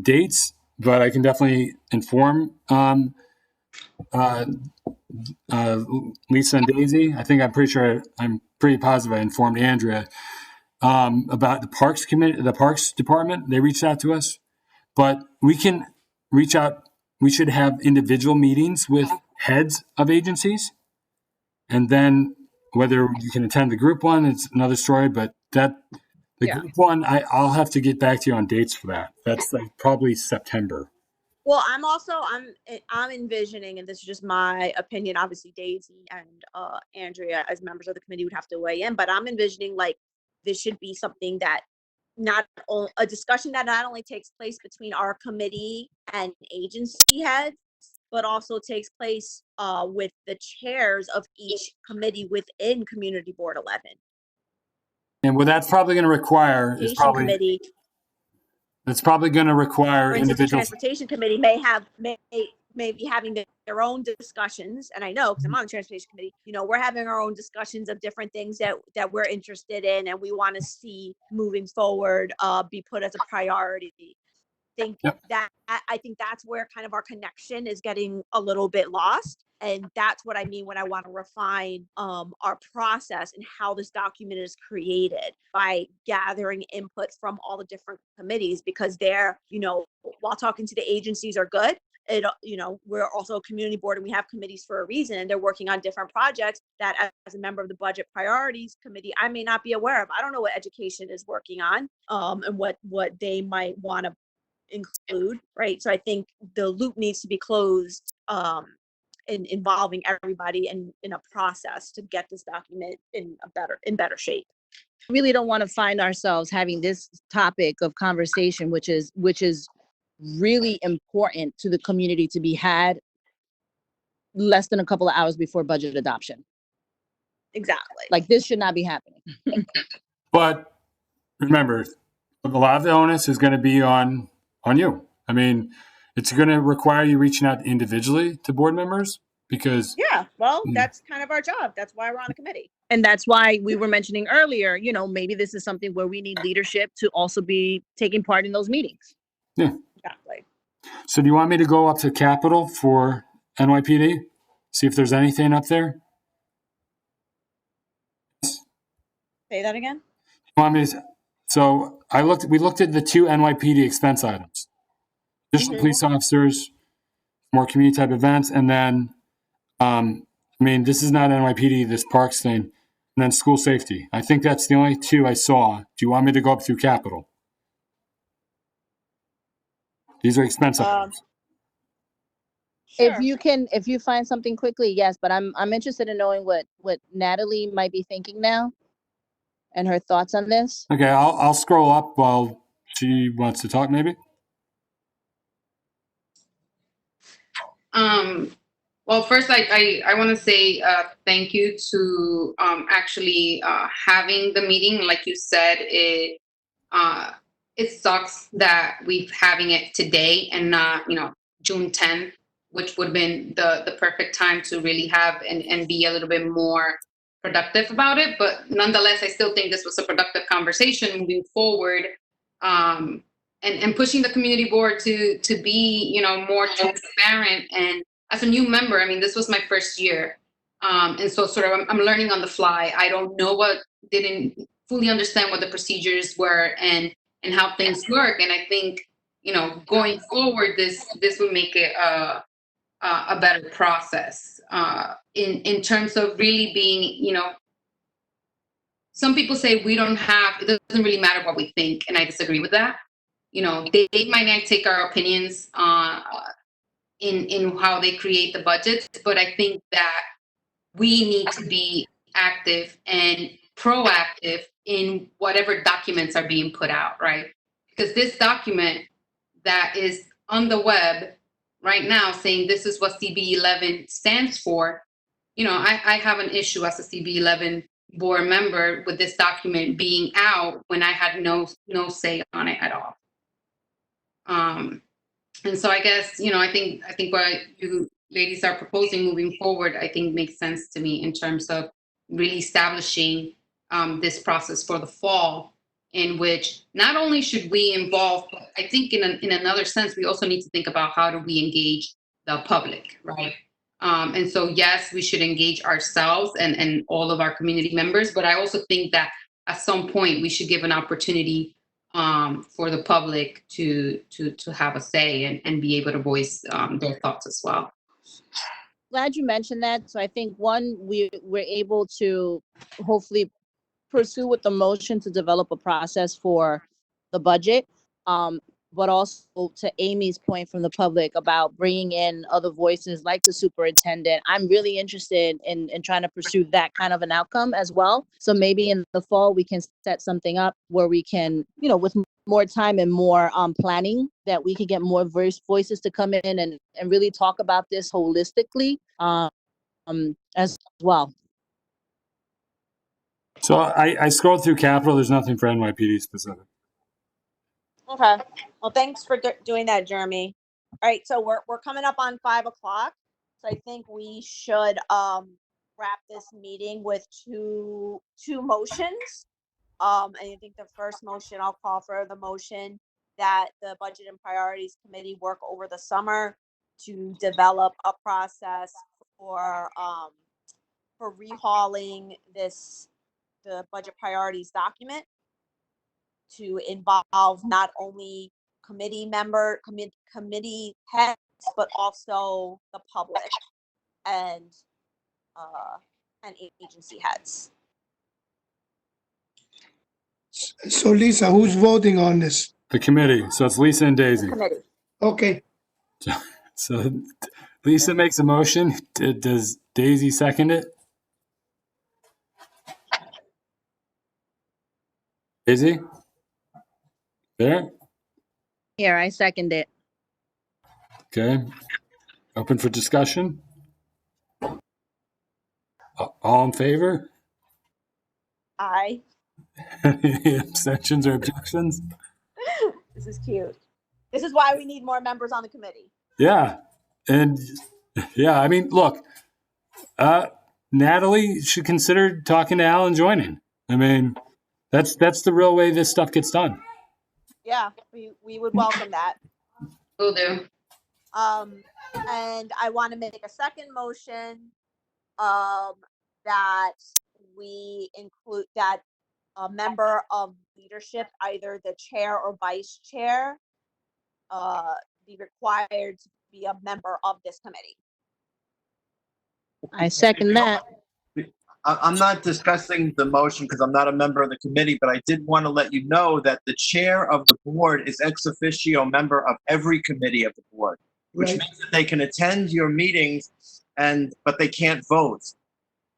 dates, but I can definitely inform Lisa and Daisy. I'm pretty positive I informed Andrea about the Parks Committee, the Parks Department. They reached out to us, but we can reach out. We should have individual meetings with heads of agencies. And then whether you can attend the group one, it's another story, but group one, I'll have to get back to you on dates for that. That's like probably September.
Well, I'm envisioning, and this is just my opinion, obviously Daisy and Andrea as members of the committee would have to weigh in, but I'm envisioning like this should be something that a discussion that not only takes place between our committee and agency heads, but also takes place with the chairs of each committee within Community Board 11.
And what that's probably going to require is
Committee,
it's probably going to require
for instance, the
individuals.
Transportation Committee may be having their own discussions, and I know because I'm on the Transportation Committee, we're having our own discussions of different things that we're interested in and we want to see moving forward be put as a priority. I think that's where kind of our connection is getting a little bit lost. And that's what I mean when I want to refine our process and how this document is created by gathering input from all the different committees, because they're, while talking to the agencies are good, we're also a community board and we have committees for a reason, and they're working on different projects that as a member of the Budget Priorities Committee, I may not be aware of. I don't know what education is working on and what they might want to include, right? So I think the loop needs to be closed in involving everybody in a process to get this document in better shape.
We really don't want to find ourselves having this topic of conversation, which is really important to the community to be had less than a couple of hours before budget adoption.
Exactly.
Like this should not be happening.
But remember, a lot of the onus is going to be on you. I mean, it's going to require you reaching out individually to board members because.
Yeah, well, that's kind of our job. That's why we're on the committee.
And that's why we were mentioning earlier, maybe this is something where we need leadership to also be taking part in those meetings.
Yeah.
Exactly.
So do you want me to go up to Capitol for NYPD? See if there's anything up there?
Say that again?
You want me to, so we looked at the two NYPD expense items. Additional
Mhm.
police officers, more community type events, and then, this is not NYPD, this parks thing, and then school safety. I think that's the only two I saw. Do you want me to go up through Capitol? These are expense items.
If
Sure.
if you find something quickly, yes, but I'm interested in knowing what Natalie might be thinking now and her thoughts on this.
Okay, I'll scroll up while she wants to talk, maybe.
Well, first, I want to say thank you to actually having the meeting. Like you said, it sucks that we're having it today and not, June 10th, which would have been the perfect time to really have and be a little bit more productive about it. But nonetheless, I still think this was a productive conversation moving forward. And pushing the community board to be, more transparent. And as a new member, this was my first year. And so sort of I'm learning on the fly. I don't know didn't fully understand what the procedures were and how things work. And I think, going forward, this will make it a better process in terms of really being, some people say it doesn't really matter what we think. And I disagree with that. They might not take our opinions in how they create the budgets, but I think that we need to be active and proactive in whatever documents are being put out, right? Because this document that is on the web right now saying this is what CB11 stands for, I have an issue as a CB11 board member with this document being out when I had no say on it at all. And so I guess, I think what you ladies are proposing moving forward, I think makes sense to me in terms of really establishing this process for the fall, in which not only should we involve, but I think in another sense, we also need to think about how do we engage the public, right? And so, yes, we should engage ourselves and all of our community members, but I also think that at some point we should give an opportunity for the public to have a say and be able to voice their thoughts as well.
Glad you mentioned that. So I think we're able to hopefully pursue with the motion to develop a process for the budget. But also to Amy's point from the public about bringing in other voices like the superintendent. I'm really interested in trying to pursue that kind of an outcome as well. So maybe in the fall, we can set something up where we can, with more time and more planning, that we can get more voices to come in and really talk about this holistically as well.
So I scrolled through Capitol. There's nothing for NYPD specific.
Okay. Well, thanks for doing that, Jeremy. All right, so we're coming up on 5:00. So I think we should wrap this meeting with two motions. And I think the first motion, I'll call for the motion that the Budget and Priorities Committee work over the summer to develop a process for rehauling the budget priorities document, to involve not only committee heads, but also the public and agency heads.
So Lisa, who's voting on this?
The committee. So it's Lisa and Daisy.
Committee.
Okay,
So Lisa makes a motion. Does Daisy second it? Daisy? There?
Here, I second it.
Okay. Open for discussion? All in favor?
Aye.
Any abstentions or objections?
This is cute. This is why we need more members on the committee.
Yeah. And yeah, look, Natalie should consider talking to Al and joining. That's the real way this stuff gets done.
Yeah, we would welcome that.
Will do.
And I want to make a second motion, that we include that a member of leadership, either the chair or vice chair, be required to be a member of this committee.
I second that.
I'm not discussing the motion because I'm not a member of the committee, but I did want to let you know that the chair of the board is ex officio member of every committee of the board, which
Right.
means that they can attend your meetings but they can't vote.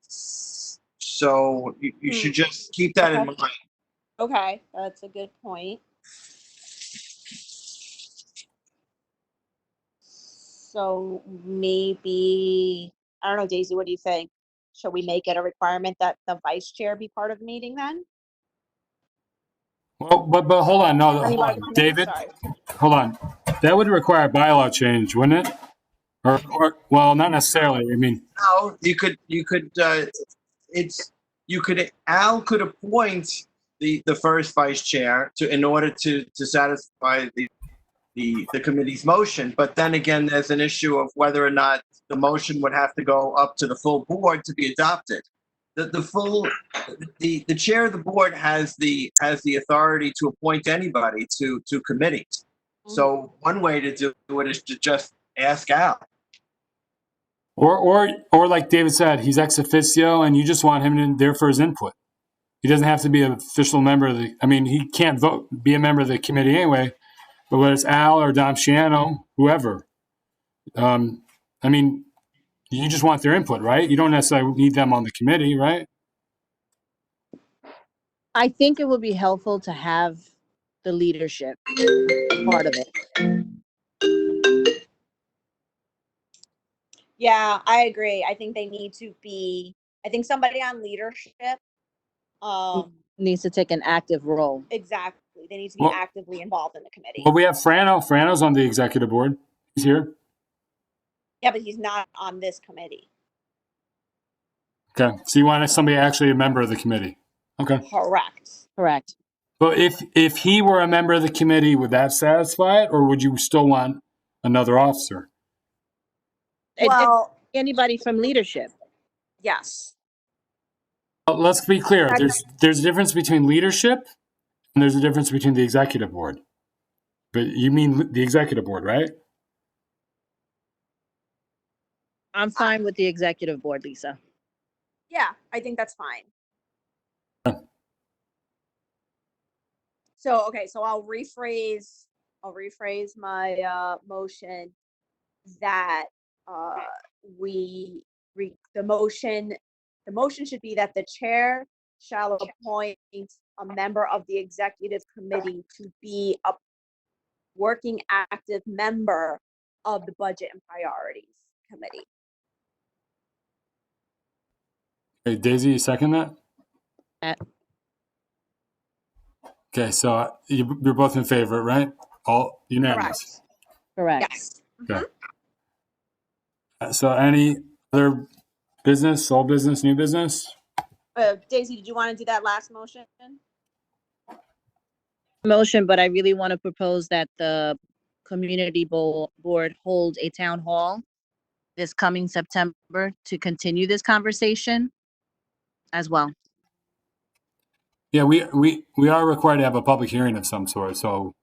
So you should just keep that in
Okay.
mind.
Okay, that's a good point. So maybe, I don't know, Daisy, what do you think? Should we make it a requirement that the vice chair be part of the meeting then?
Well, but hold on, no,
I mean,
hold
part of the
on,
committee,
David,
sorry.
hold on. That would require a bylaw change, wouldn't it? Or well, not necessarily. I mean,
No, Al could appoint the first vice chair in order to satisfy the committee's motion. But then again, there's an issue of whether or not the motion would have to go up to the full board to be adopted. The chair of the board has the authority to appoint anybody to committees. So one way to do it is to just ask Al.
or like David said, he's ex officio, and you just want him in there for his input. He doesn't have to be an official member of the. I mean, he can't be a member of the committee anyway. But whether it's Al or Dom Shiano, whoever, I mean, you just want their input, right? You don't necessarily need them on the committee, right?
I think it would be helpful to have the leadership part of it.
Yeah, I agree. I think they need to be, I think somebody on leadership,
Needs to take an active role.
exactly. They need to be
Well-
actively involved in the committee.
Well, we have Frano. Frano's on the executive board. He's here.
Yeah, but he's not on this committee.
Okay. So you want somebody actually a member of the committee? Okay.
Correct.
Correct.
But if he were a member of the committee, would that satisfy it, or would you still want another officer?
Well,
Anybody from leadership.
yes.
Let's be clear. There's a difference between leadership and there's a difference between the executive board. But you mean the executive board, right?
I'm fine with the executive board, Lisa.
Yeah, I think that's fine.
Okay.
So, okay, so I'll rephrase my motion that the motion should be that the chair shall appoint a member of the executive committee to be a working active member of the budget and priorities committee.
Hey, Daisy, you second that? Okay, so you're both in favor, right? All unanimous.
Correct.
Correct.
Yes.
Okay. So any other business, old business, new business?
Daisy, did you want to do that last motion?
Motion, but I really want to propose that the community board hold a town hall this coming September to continue this conversation as well.
Yeah, we are required to have a public hearing of some sort. So,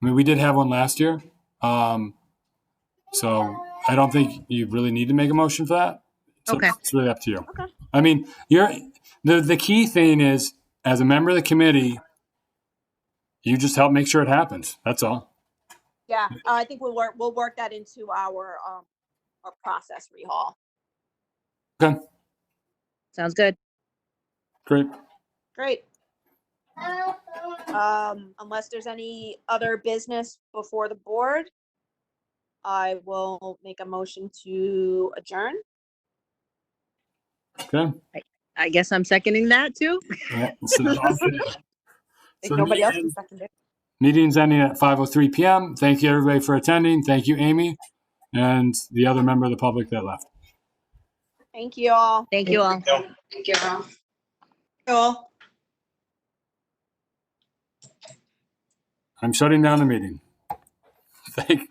I mean, we did have one last year. So I don't think you really need to make a motion for that. So
Okay.
It's really up to you.
Okay.
I mean, the key thing is, as a member of the committee, you just help make sure it happens. That's all.
Yeah, I think we'll work that into our process rehall.
Okay,
Sounds good.
great.
Great. Unless there's any other business before the board, I will make a motion to adjourn.
Okay.
I guess I'm seconding that too.
Yeah, so
If nobody else can second it.
meeting's ending at 5:03 p.m. Thank you, everybody, for attending. Thank you, Amy, and the other member of the public that left.
Thank you all.
Thank you all.
Thank you all.
Cool.
I'm shutting down the meeting. Thank